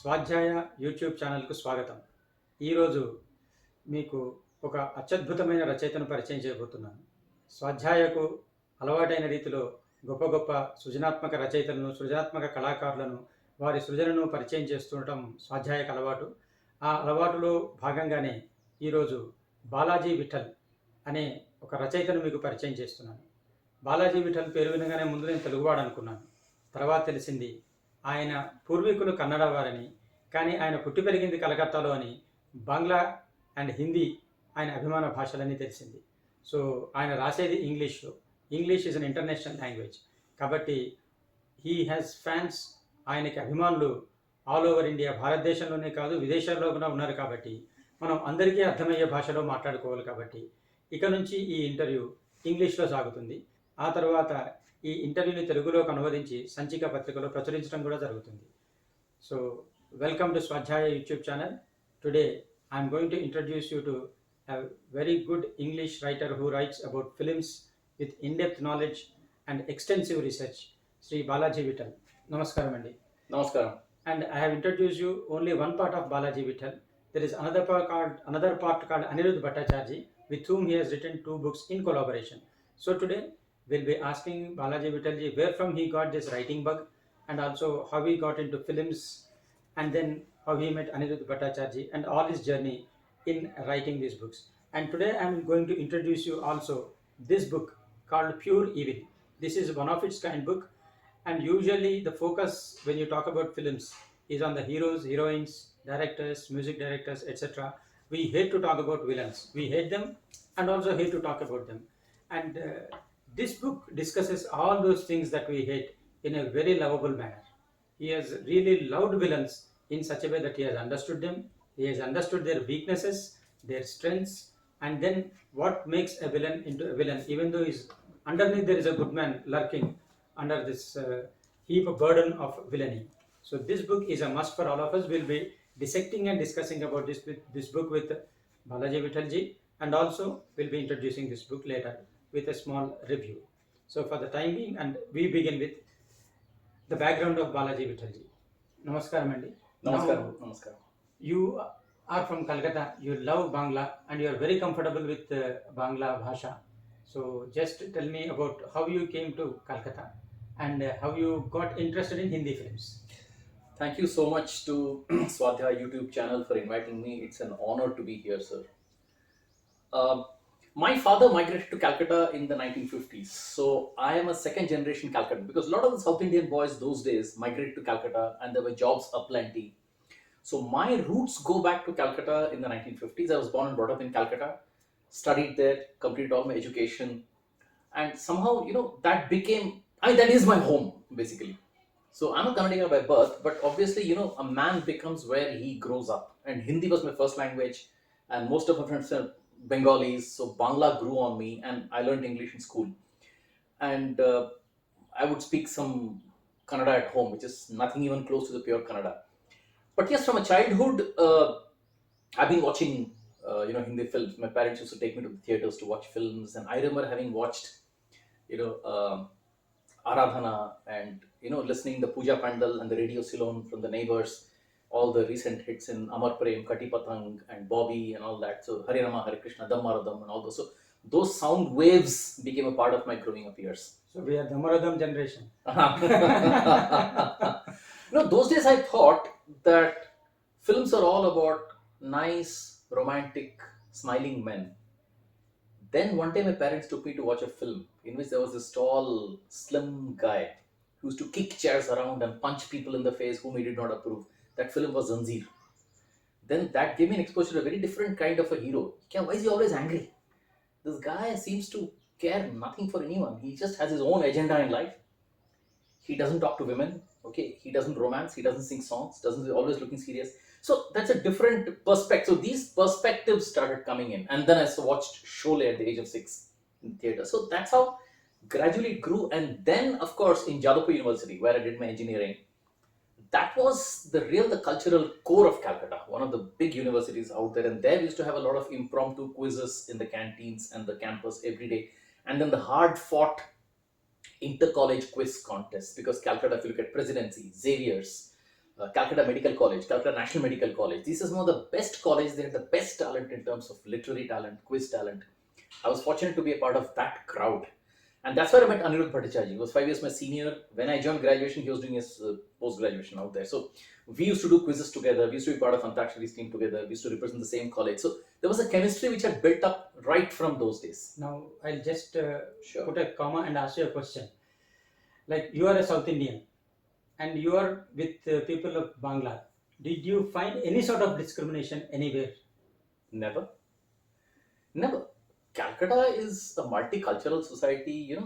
స్వాధ్యాయ యూట్యూబ్ ఛానల్కు స్వాగతం. ఈరోజు మీకు ఒక అత్యద్భుతమైన రచయితను పరిచయం చేయబోతున్నాను. స్వాధ్యాయకు అలవాటైన రీతిలో గొప్ప గొప్ప సృజనాత్మక రచయితలను, సృజనాత్మక కళాకారులను, వారి సృజనను పరిచయం చేస్తుండటం స్వాధ్యాయకు అలవాటు. ఆ అలవాటులో భాగంగానే ఈరోజు బాలాజీ విఠల్ అనే ఒక రచయితను మీకు పరిచయం చేస్తున్నాను. బాలాజీ విఠల్ పేరు వినగానే ముందు నేను తెలుగువాడు అనుకున్నాను. తర్వాత తెలిసింది ఆయన పూర్వీకులు కన్నడ వారని, కానీ ఆయన పుట్టి పెరిగింది కలకత్తాలో అని, బంగ్లా అండ్ హిందీ ఆయన అభిమాన భాషలని తెలిసింది. సో ఆయన రాసేది ఇంగ్లీష్లో. English is an international language. కాబట్టి హీ హ్యాస్ ఫ్యాన్స్, ఆయనకి అభిమానులు ఆల్ ఓవర్ ఇండియా, భారతదేశంలోనే కాదు విదేశాల్లో కూడా ఉన్నారు. కాబట్టి మనం అందరికీ అర్థమయ్యే భాషలో మాట్లాడుకోవాలి. కాబట్టి ఇక నుంచి ఈ ఇంటర్వ్యూ ఇంగ్లీష్లో సాగుతుంది. ఆ తర్వాత ఈ ఇంటర్వ్యూని తెలుగులోకి అనువదించి సంచిక పత్రికలో ప్రచురించడం కూడా జరుగుతుంది. సో వెల్కమ్ టు స్వాధ్యాయ YouTube channel. Today I'm going to introduce you to a very good English writer who writes about films with in-depth knowledge and extensive research, Sri Balaji Vittal. Namaskaram andi. Namaskaram. And I have introduced you only one part of Balaji Vittal. There is another part called Anirudh Bhattacharjee, with whom he has written 2 books in collaboration. So today we'll be asking Balaji Vittalji where from he got this writing bug, and also how he got into films, and then how he met Anirudh Bhattacharjee and all his journey in writing these books. And today I am going to introduce you also this book called Pure Evil. This is one of its kind book, and usually the focus when you talk about films is on the heroes, heroines, directors, music directors, etc. We hate to talk about villains. We hate them and also hate to talk about them. And this book discusses all those things that we hate in a very lovable manner. He has really loved villains in such a way that he has understood them. He has understood their weaknesses, their strengths, and then what makes a villain into a villain, even though underneath there is a good man lurking under this heap of burden of villainy. So this book is a must for all of us. We'll be dissecting and discussing about this book with Balaji Vittalji, and also we'll be introducing this book later with a small review. So for the time being, and we begin with the background of Balaji Vittalji. Namaskaram andi. Namaskaram. Namaskaram. You are from Calcutta, you love Bangla, and you are very comfortable with Bangla Bhasha. So just tell me about how you came to Calcutta and how you got interested in Hindi films. Thank you so much to Swadhyaya YouTube channel for inviting me. It's an honor to be here, sir. My father migrated to Calcutta in the 1950s. So I am a second generation Calcuttan, because a lot of the South Indian boys those days migrated to Calcutta and there were jobs aplenty. So my roots go back to Calcutta in the 1950s. I was born and brought up in Calcutta, studied there, completed all my education, and somehow, that that is my home, basically. So I'm a Kannadiga by birth, but obviously, a man becomes where he grows up. And Hindi was my first language, and most of my friends are Bengalis, so Bangla grew on me, and I learned English in school. And I would speak some Kannada at home, which is nothing even close to the pure Kannada. But yes, from a childhood, I've been watching, Hindi films. My parents used to take me to the theaters to watch films, and I remember having watched, Aradhana, and listening the Puja Pandal and the Radio Ceylon from the neighbors, all the recent hits in Amar Prem, Kati Patang, and Bobby, and all that. So Hare Rama, Hare Krishna, Dhammaradam, and all those. So those sound waves became a part of my growing up years. So we are Dhammaradam generation. Those days I thought that films are all about nice, romantic, smiling men. Then one day my parents took me to watch a film in which there was this tall, slim guy who used to kick chairs around and punch people in the face whom he did not approve. That film was Zanjeer. Then that gave me an exposure to a very different kind of a hero. Why is he always angry? This guy seems to care nothing for anyone. He just has his own agenda in life. He doesn't talk to women. Okay, he doesn't romance, he doesn't sing songs, doesn't always looking serious. So that's a different perspective. So these perspectives started coming in, and then I watched Sholay at the age of 6 in theater. So that's how gradually it grew. And then, of course, in Jadavpur University, where I did my engineering, that was the cultural core of Calcutta, one of the big universities out there. And there we used to have a lot of impromptu quizzes in the canteens and the campus every day. And then the hard-fought inter-college quiz contest, because Calcutta, if you look at Presidency, Xavier's, Calcutta Medical College, Calcutta National Medical College. This is one of the best colleges. They had the best talent in terms of literary talent, quiz talent. I was fortunate to be a part of that crowd. And that's where I met Anirudh Bhattacharya. He was 5 years my senior. When I joined graduation, he was doing his post-graduation out there. So we used to do quizzes together. We used to be part of Antakshari's team together. We used to represent the same college. So there was a chemistry which had built up right from those days. Now I'll just Sure. put a comma and ask you a question. Like, you are a South Indian and you are with people of Bangla. Did you find any sort of discrimination anywhere? Never. Never. Calcutta is a multicultural society,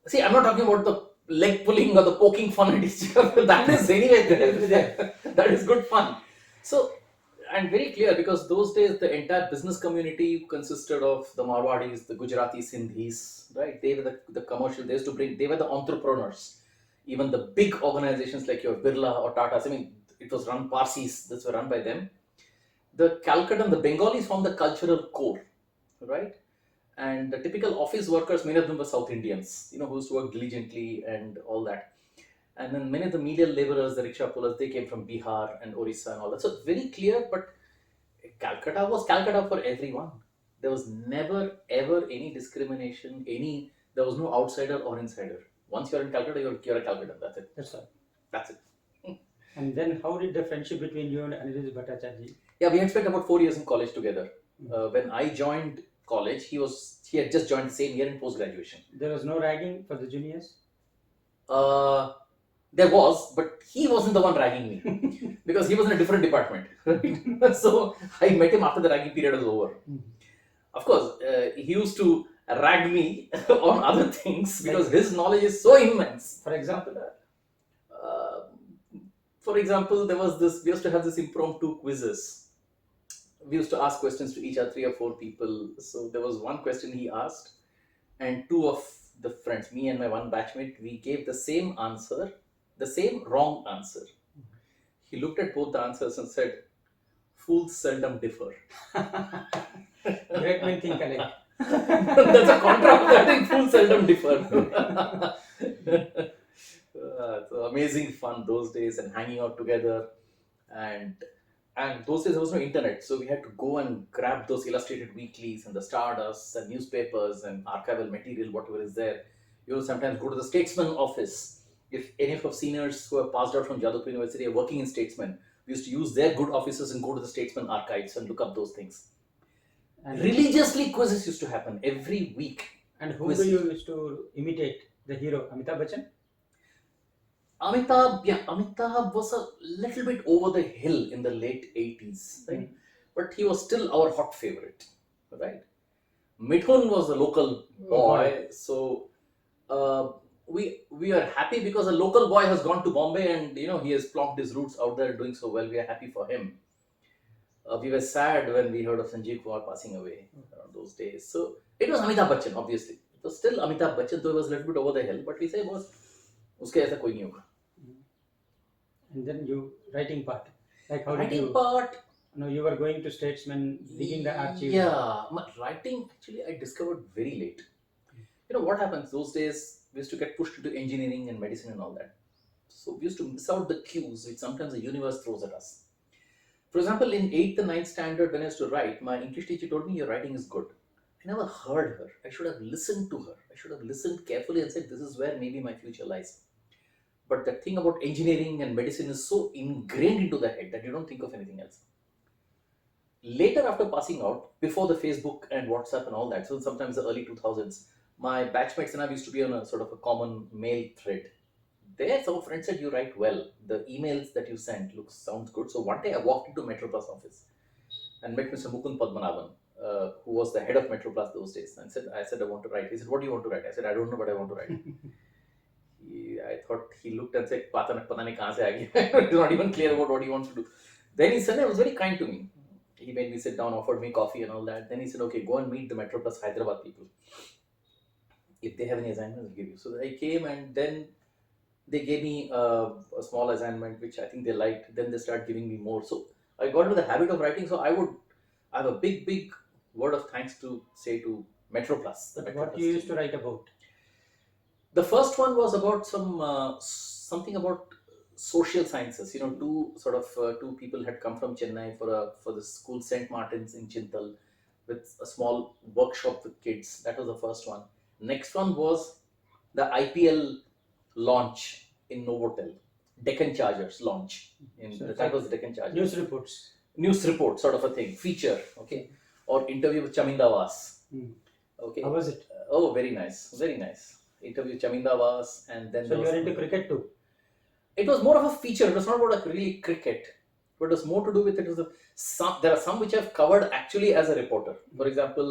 See, I'm not talking about the leg pulling or the poking fun at each other. That is anyway there. That is good fun. So, and very clear, because those days the entire business community consisted of the Marwadis, the Gujaratis, Sindhis, right? They were the commercial, they used to bring, they were the entrepreneurs. Even the big organizations like your Birla or Tata, I mean, it was run Parsis, this were run by them. The Calcuttan, the Bengalis formed the cultural core, right? And the typical office workers, many of them were South Indians, who used to work diligently and all that. And then many of the menial laborers, the rickshaw pullers, they came from Bihar and Orissa and all that. So it's very clear, but Calcutta was Calcutta for everyone. There was never ever any discrimination, there was no outsider or insider. Once you're in Calcutta, you're a Calcuttan. That's it. That's all. That's it. And then how did the friendship between you and Anirudh Bhattacharya? Yeah, we had spent about 4 years in college together. When I joined college, he had just joined the same year in post-graduation. There was no ragging for the juniors? There was, but he wasn't the one ragging me because he was in a different department. Right? So I met him after the ragging period was over. Of course, he used to rag me on other things because his knowledge is so immense. For example? There was this, we used to have this impromptu quizzes. We used to ask questions to each other, 3 or 4 people. So there was one question he asked, and 2 of the friends, me and my one batchmate, we gave the same answer, the same wrong answer. He looked at both the answers and said, "Fools seldom differ." Great men think alike. That's a contra of that, I think fools seldom differ. So amazing fun those days, and hanging out together. And those days there was no internet, so we had to go and grab those illustrated weeklies and the Stardusts and newspapers and archival material, whatever is there. You will sometimes go to the Statesman office. If any of our seniors who have passed out from Jadavpur University are working in Statesman, we used to use their good offices and go to the Statesman archives and look up those things. And religiously, quizzes used to happen every week. And who do you used to imitate? The hero, Amitabh Bachchan? Amitabh was a little bit over the hill in the late 80s, right? But he was still our hot favorite, right? Mithun was a local boy, so we are happy because a local boy has gone to Bombay and he has plonked his roots out there doing so well. We are happy for him. We were sad when we heard of Sanjeev Kumar passing away around those days. So it was Amitabh Bachchan, obviously. It was still Amitabh Bachchan, though it was a little bit over the hill. But we say was, uske aisa koi nahi hoga. And then you writing part. Like how Writing did you? part. No, you were going to Statesman, digging the archives. Yeah, writing actually I discovered very late. What happens those days? We used to get pushed into engineering and medicine and all that. So we used to miss out the cues which sometimes the universe throws at us. For example, in 8th and 9th standard, when I used to write, my English teacher told me, "Your writing is good." I never heard her. I should have listened to her. I should have listened carefully and said, "This is where maybe my future lies." But the thing about engineering and medicine is so ingrained into the head that you don't think of anything else. Later, after passing out, before the Facebook and WhatsApp and all that, so sometimes the early 2000s, my batchmates and I used to be on a sort of a common mail thread. There, some friends said, "You write well. The emails that you sent sounds good." So one day I walked into Metroplus office and met Mr. Mukund Padmanabhan, who was the head of Metroplus those days. And I said, "I want to write." He said, "What do you want to write?" I said, "I don't know, but I want to write." I thought he looked and said, "Pata nahi kahan se aa gaya." It's not even clear about what he wants to do. Then he said, he was very kind to me. He made me sit down, offered me coffee and all that. Then he said, "Okay, go and meet the Metroplus Hyderabad people. If they have any assignments, I'll give you." So I came, and then they gave me a small assignment, which I think they liked. Then they started giving me more. So I got into the habit of writing. So I have a big word of thanks to say to Metroplus. What you used to write about? The first one was about something about social sciences. Two people had come from Chennai for the school St. Martin's in Chintal with a small workshop with kids. That was the first one. Next one was the IPL launch in Novotel, Deccan Chargers launch. So it's That like was Deccan Chargers. news reports. News report sort of a thing, feature, okay, or interview with Chaminda Vas. Okay. How was it? Oh, very nice, very nice. Interview Chaminda Vas, and then So there you was, are into cricket too. it was more of a feature. It was not about really cricket, but it was more to do with it. There are some which I've covered actually as a reporter. For example,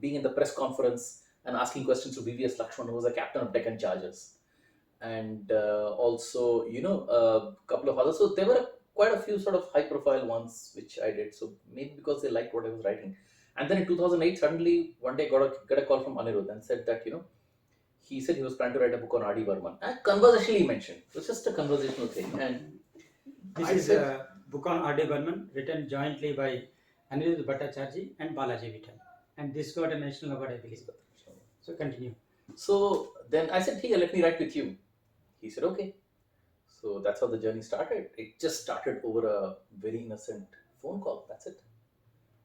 being in the press conference and asking questions to VVS Lakshman, who was the captain of Deccan Chargers, and also a couple of others. So there were quite a few sort of high-profile ones which I did. So maybe because they liked what I was writing. And then in 2008, suddenly one day got a call from Anirudh and said that he said he was planning to write a book on R.D. Burman. And conversationally mentioned. It was just a conversational thing. And This I is said, a book on R.D. Burman written jointly by Anirudh Bhattacharjee and Balaji Vittal. And this got a national award, I believe. So continue. so then I said, hey, let me write with you. He said, okay. So that's how the journey started. It just started over a very innocent phone call. That's it.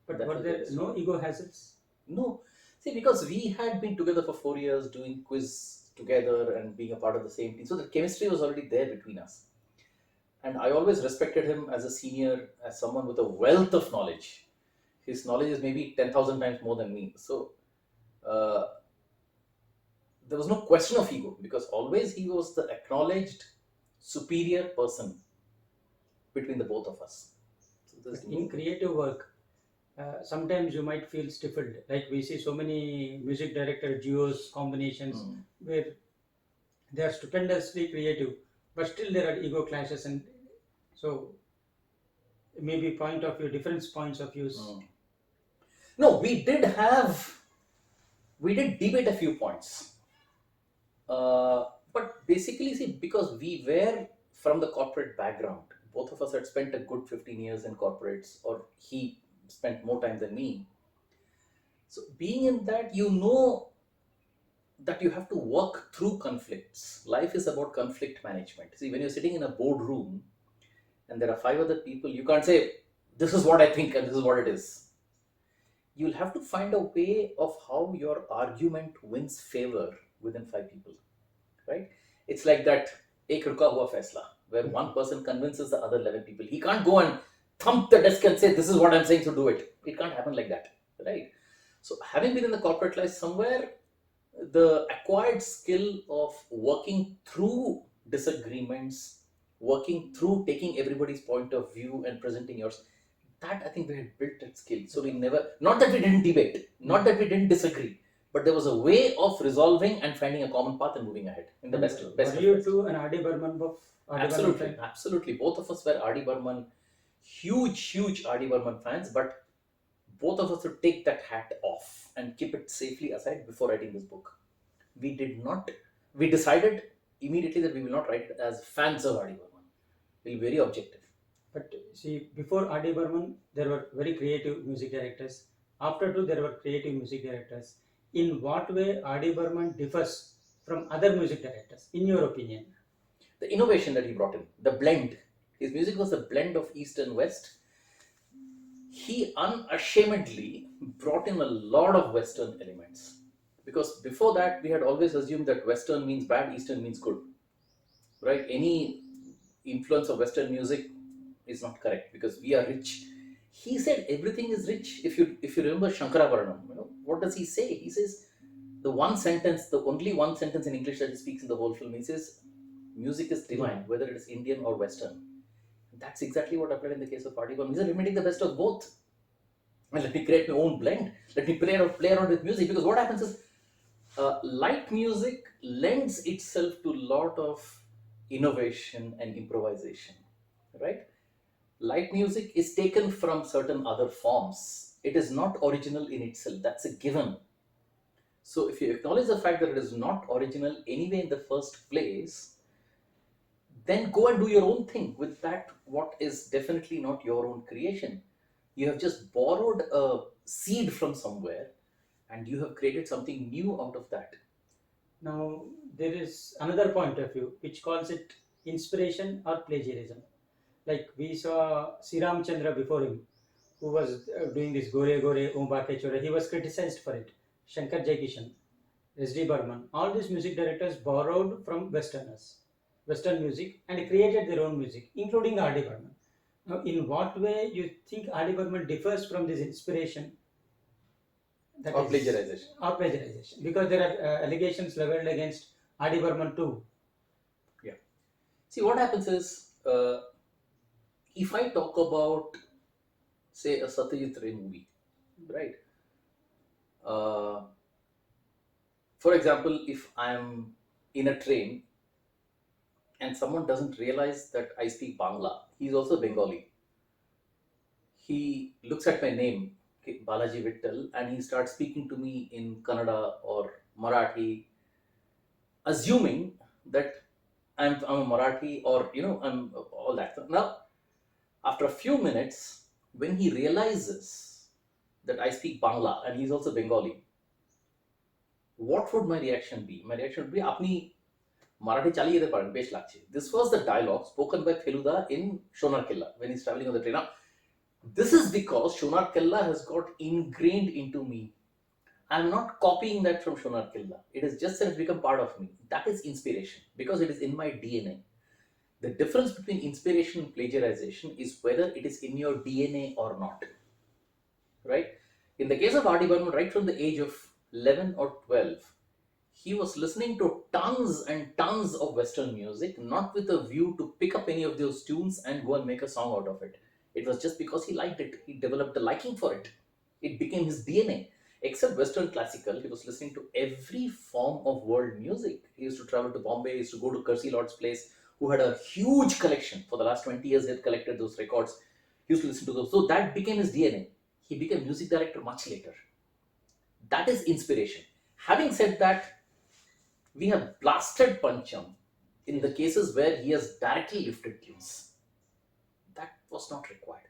But That were was there it. no ego hassles? No. See, because we had been together for 4 years doing quiz together and being a part of the same team. So the chemistry was already there between us. And I always respected him as a senior, as someone with a wealth of knowledge. His knowledge is maybe 10,000 times more than me. So uh, there was no question of ego because always he was the acknowledged superior person between the both of us. So But there's in no, creative work, sometimes you might feel stifled. Like we see so many music director duos, combinations, Hmm. where they are stupendously creative, but still there are ego clashes, and so maybe point of view, different points of views. Hmm. No, we did debate a few points. But basically, see, because we were from the corporate background, both of us had spent a good 15 years in corporates, or he spent more time than me. So, being in that, that you have to work through conflicts. Life is about conflict management. See, when you're sitting in a boardroom and there are five other people, you can't say, this is what I think and this is what it is. You'll have to find a way of how your argument wins favor within five people, right? It's like that ek ruka hua faisla, where one person convinces the other 11 people. He can't go and thump the desk and say, this is what I'm saying, so do it. It can't happen like that, right? So having been in the corporate life somewhere, the acquired skill of working through disagreements, working through taking everybody's point of view and presenting yours, that I think we had built that skill. So we never, not that we didn't debate, not that we didn't disagree, but there was a way of resolving and finding a common path and moving ahead in the best Were of you best. too an R.D. Burman buff? R.D. Burman Absolutely, fan? absolutely. Both of us were R.D. Burman, huge R.D. Burman fans, but both of us would take that hat off and keep it safely aside before writing this book. We did not, we decided immediately that we will not write it as fans of R.D. Burman. We'll be very objective. But see, before R.D. Burman, there were very creative music directors. After too, there were creative music directors. In what way R.D. Burman differs from other music directors, in your opinion? The innovation that he brought in, the blend. His music was a blend of East and West. He unashamedly brought in a lot of Western elements. Because before that, we had always assumed that Western means bad, Eastern means good. Right? Any influence of Western music is not correct because we are rich. He said everything is rich. If you remember Shankarabharanam, what does he say? He says the only one sentence in English that he speaks in the whole film, he says music is divine, whether it is Indian or Western. That's exactly what applied in the case of Party Bomb. He said, let me take the best of both. And let me create my own blend. Let me play around with music. Because what happens is, light music lends itself to a lot of innovation and improvisation, right? Light music is taken from certain other forms. It is not original in itself. That's a given. So if you acknowledge the fact that it is not original anyway in the first place, then go and do your own thing with that what is definitely not your own creation. You have just borrowed a seed from somewhere and you have created something new out of that. Now, there is another point of view which calls it inspiration or plagiarism. Like we saw Sriram Chandra before him, who was doing this Gore Gore Om Baake Chore. He was criticized for it. Shankar Jaikishan, S.D. Burman, all these music directors borrowed from Westerners, Western music, and created their own music, including R.D. Burman. Now, in what way you think R.D. Burman differs from this inspiration? That Or is, plagiarization. or plagiarization, because there are allegations leveled against R.D. Burman too. Yeah. See, what happens is, if I talk about, say, a Satyajit Ray movie, right? Uh, for example, if I'm in a train and someone doesn't realize that I speak Bangla, he's also Bengali. He looks at my name, okay, Balaji Vittal, and he starts speaking to me in Kannada or Marathi, assuming that I'm a Marathi, or I'm all that. Now, after a few minutes, when he realizes that I speak Bangla and he's also Bengali, what would my reaction be? My reaction would be, আপনি মারাঠি চালিয়ে যেতে পারেন, বেশ লাগছে. This was the dialogue spoken by Feluda in Shonar Killa when he's traveling on the train. Now, this is because Shonar Killa has got ingrained into me. I'm not copying that from Shonar Killa. It has just become part of me. That is inspiration because it is in my DNA. The difference between inspiration and plagiarization is whether it is in your DNA or not. Right? In the case of R.D. Burman, right from the age of 11 or 12, he was listening to tons and tons of Western music, not with a view to pick up any of those tunes and go and make a song out of it. It was just because he liked it. He developed a liking for it. It became his DNA. Except Western classical, he was listening to every form of world music. He used to travel to Bombay, he used to go to Kersey Lord's place, who had a huge collection. For the last 20 years, he had collected those records. He used to listen to those. So that became his DNA. He became music director much later. That is inspiration. Having said that, we have blasted Pancham in the cases where he has directly lifted tunes. That was not required.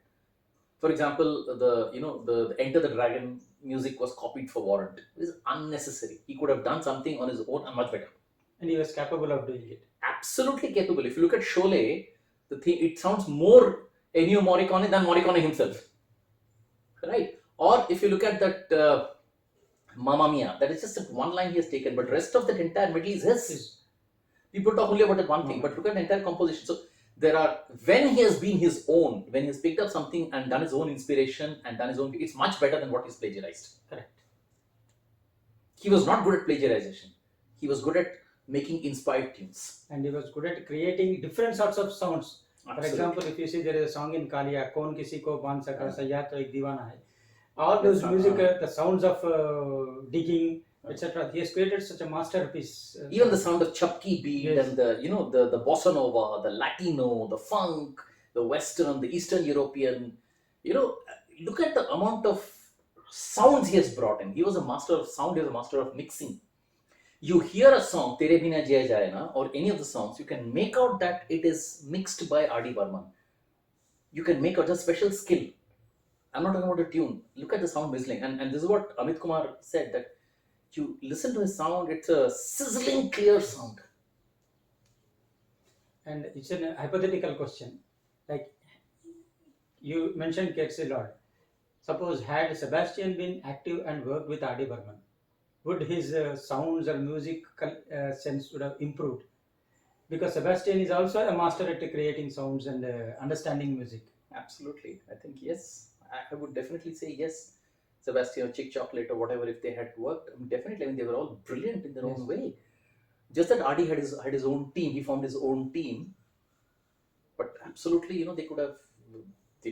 For example, the Enter the Dragon music was copied for warrant. It is unnecessary. He could have done something on his own and much better. And he was capable of doing it. Absolutely capable. If you look at Sholay, the thing, it sounds more Ennio Morricone than Morricone himself. Right? Or if you look at that Mamma Mia, that is just one line he has taken, but rest of that entire middle is his. Yes. People talk only about that one thing, but look at the entire composition. So there are, when he has been his own, when he has picked up something and done his own inspiration and done his own, it's much better than what is plagiarized. Correct. He was not good at plagiarization. He was good at making inspired tunes. And he was good at creating different sorts of sounds. For Absolutely. example, if you see there is a song in Kalia, Kaun Kisi Ko Baan Saka, Sayyad To Ek Deewana Hai. All those music, the sounds of digging, etc. He has created such a masterpiece. Even the sound of chapki beat, Yes. and the bossa nova, the Latino, the funk, the Western, the Eastern European. Look at the amount of sounds he has brought in. He was a master of sound. He was a master of mixing. You hear a song, Tere Bina Jaya Jaya Na, or any of the songs, you can make out that it is mixed by R.D. Burman. You can make out a special skill. I'm not talking about a tune. Look at the sound whistling. And this is what Amit Kumar said, that you listen to his sound, it's a sizzling clear sound. And it's a hypothetical question. Like you mentioned Kersey Lord. Suppose had Sebastian been active and worked with R.D. Burman, would his sounds or music sense would have improved? Because Sebastian is also a master at creating sounds and understanding music. Absolutely. I think yes. I would definitely say yes. Sebastian or Chick Chocolate or whatever, if they had worked, definitely. They were all brilliant in their own Yes. way. Just that R.D. had his own team. He formed his own team. But absolutely, they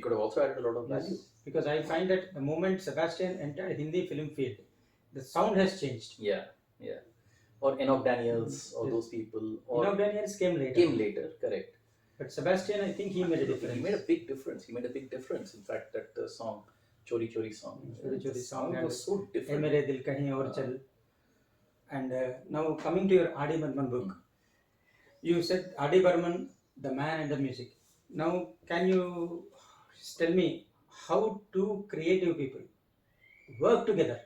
could have also added a lot of value. Yes. Because I find that the moment Sebastian entered Hindi film field, the sound has changed. Yeah. Or Enoch Daniels, or Yes. those people. Or Enoch Daniels came later. Correct. But Sebastian, I think he made a difference. He made a big difference. In fact, that song, Chori Chori song. Chori Chori the song was so Hey different. Mere Dil Kahin Aur Chal. And now coming to your R.D. Burman book, you said R.D. Burman, the man and the music. Now, can you tell me how two creative people work together?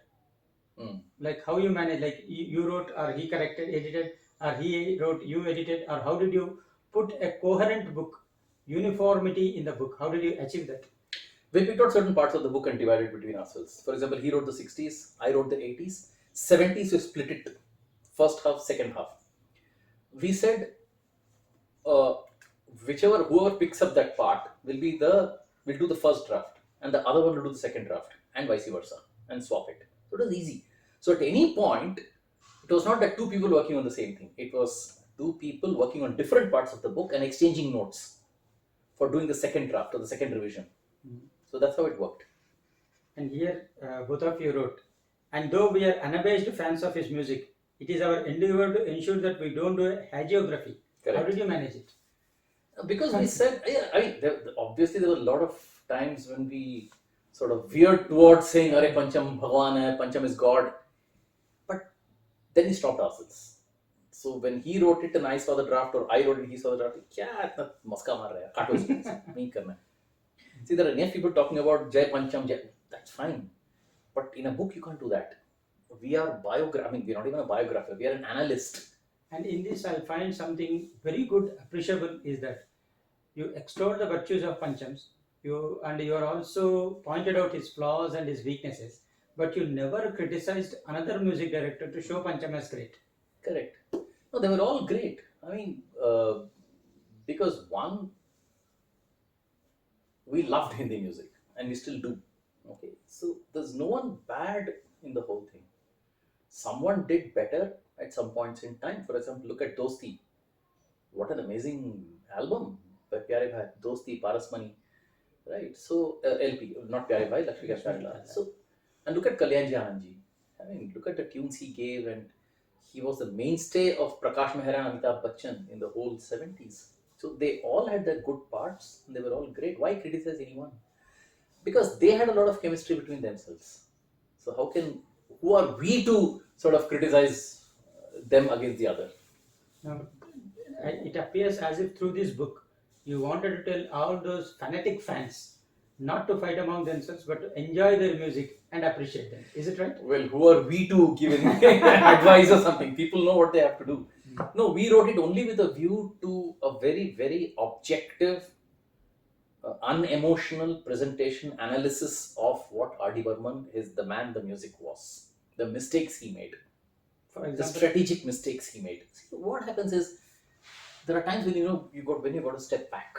Like how you manage, like you wrote or he corrected, edited, or he wrote, you edited, or how did you put a coherent book, uniformity in the book? How did you achieve that? We picked out certain parts of the book and divided between ourselves. For example, he wrote the 60s, I wrote the 80s. 70s, we split it. First half, second half. We said, uh, whoever picks up that part will do the first draft, and the other one will do the second draft, and vice versa, and swap it. So it was easy. So at any point, it was not that two people working on the same thing. It was two people working on different parts of the book and exchanging notes for doing the second draft or the second revision. So that's how it worked. And here, both of you wrote, and though we are unabashed fans of his music, it is our endeavor to ensure that we don't do a hagiography. Correct. How did you manage it? Because we said, obviously there were a lot of times when we sort of veered towards saying, Are Pancham Bhagwan hai, Pancham is God. But then we stopped ourselves. So when he wrote it and I saw the draft, or I wrote it, he saw the draft, kya itna maska maar raha hai, kaato isko, nahi karna hai. See, there are enough people talking about Jai Pancham, that's fine. But in a book, you can't do that. We are we're not even a biographer, we are an analyst. And in this, I find something very good, appreciable is that you extol the virtues of Panchams, you are also pointed out his flaws and his weaknesses, but you never criticized another music director to show Pancham as great. Correct. No, they were all great. I mean, because one, we loved Hindi music and we still do. Okay, so there's no one bad in the whole thing. Someone did better at some points in time. For example, look at Dosti. What an amazing album by Pyare Bhai. Dosti, Parasmani, right? So LP, not Pyare Bhai, Lakshmi Kasharla. So, and look at Kalyanji Anandji. I mean, look at the tunes he gave, and he was the mainstay of Prakash Mehra and Amitabh Bachchan in the whole 70s. So they all had their good parts, and they were all great. Why criticize anyone? Because they had a lot of chemistry between themselves. So who are we to sort of criticize them against the other? Now, it appears as if through this book, you wanted to tell all those fanatic fans not to fight among themselves, but to enjoy their music and appreciate them. Is it right? Well, who are we to give any advice or something? People know what they have to do. No, we wrote it only with a view to a very, very objective, unemotional presentation, analysis of what R.D. Burman, the man the music was, the mistakes he made, For example, the strategic mistakes he made. See, what happens is, there are times when you got to step back.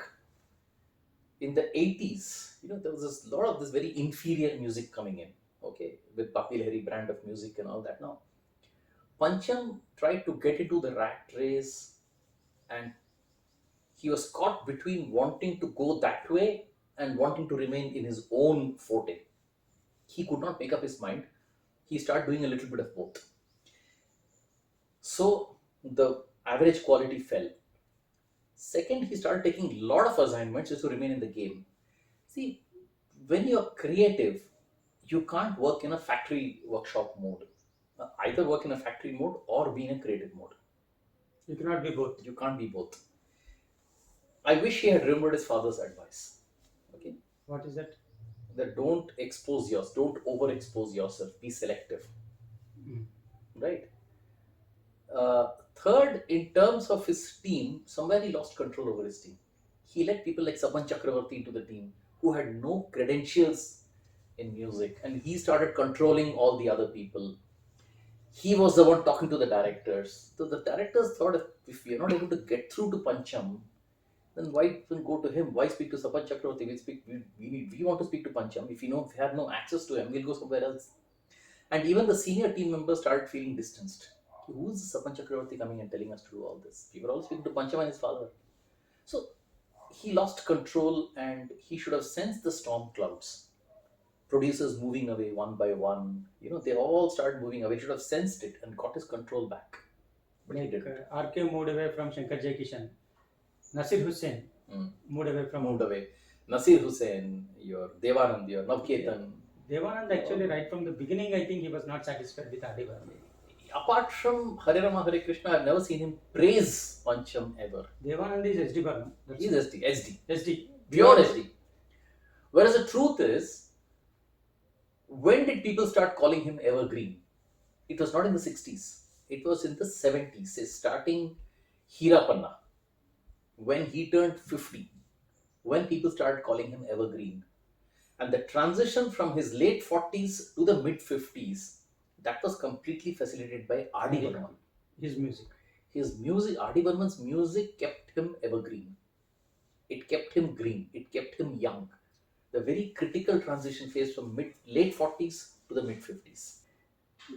In the 80s, there was a lot of this very inferior music coming in, okay, with Papi Lahiri brand of music and all that. Now, Pancham tried to get into the rat race, and he was caught between wanting to go that way and wanting to remain in his own forte. He could not make up his mind. He started doing a little bit of both. So the average quality fell. Second, he started taking a lot of assignments just to remain in the game. See, when you're creative, you can't work in a factory workshop mode. Either work in a factory mode or be in a creative mode. you cannot be both. You can't be both. I wish he had remembered his father's advice. Okay, What is that? that don't overexpose yourself. Be selective. Right. Third, in terms of his team, somewhere he lost control over his team. He let people like Saban Chakravarti into the team who had no credentials in music, and he started controlling all the other people. He was the one talking to the directors. So the directors thought, if we are not able to get through to Pancham, then why even go to him? Why speak to Saban Chakravarti? We want to speak to Pancham. If we have no access to him, we'll go somewhere else. And even the senior team members started feeling distanced. Who's Saban Chakravarti coming and telling us to do all this? We were all speaking to Pancham and his father. So he lost control, and he should have sensed the storm clouds. Producers moving away one by one. They all started moving away. He should have sensed it and got his control back. But he didn't. RK moved away from Shankar Jaikishan. Nasir Hussain moved away from. Moved away. Nasir Hussain, your Devanand, your Navketan. Devanand actually, right from the beginning, I think he was not satisfied with R.D. Burman. Apart from Hare Rama Hare Krishna, I've never seen him praise Pancham ever. Devanand is SD Burman. He's SD. SD. Pure SD. Whereas the truth is, when did people start calling him evergreen? It was not in the 60s. It was in the 70s, starting Hirapanna. when he turned 50, when people started calling him evergreen. And the transition from his late 40s to the mid 50s, that was completely facilitated by R.D. R.D. Burman. His music. His music, R.D. Burman's music kept him evergreen. It kept him green. It kept him young. The very critical transition phase from late 40s to the mid 50s.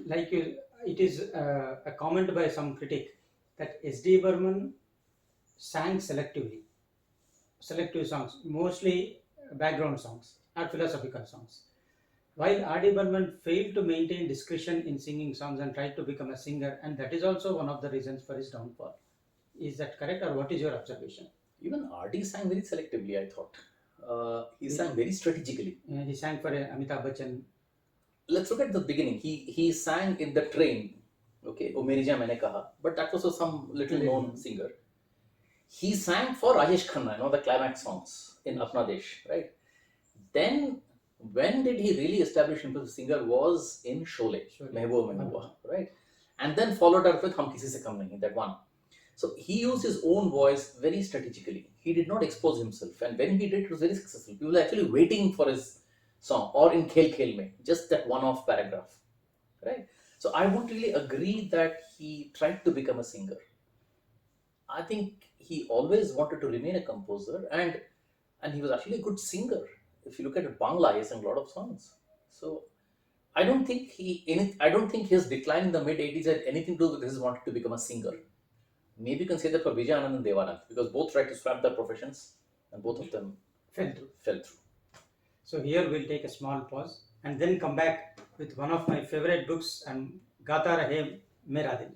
Like it is a comment by some critic that S.D. Burman sang selectively, selective songs, mostly background songs, not philosophical songs. While R.D. Burman failed to maintain discretion in singing songs and tried to become a singer, and that is also one of the reasons for his downfall. Is that correct, or what is your observation? Even R.D. sang very selectively, I thought. He sang very strategically. He sang for Amitabh Bachchan. Let's look at the beginning. He sang in the train. Okay, O Meri Jaan Maine Kaha, but that was some little known singer. He sang for Rajesh Khanna, the climax songs in Apna Desh, right? Then, when did he really establish himself as a singer was in Sholay, Mehbooba Mehbooba, right? And then followed up with Hum Kisi Se Kam Nahi, that one. So he used his own voice very strategically. He did not expose himself, and when he did, it was very successful. People were actually waiting for his song, or in Khel Khel Mein, just that one-off paragraph, right? So I won't really agree that he tried to become a singer. I think he always wanted to remain a composer, and he was actually a good singer. If you look at Bangla, he sang a lot of songs. So I don't think his decline in the mid 80s had anything to do with his wanting to become a singer. Maybe you can say that for Vijay Anand and Devanand, because both tried to swap their professions and both of them Fell through. fell through. So here we'll take a small pause and then come back with one of my favorite books, and Gaata Rahe Mera Dil.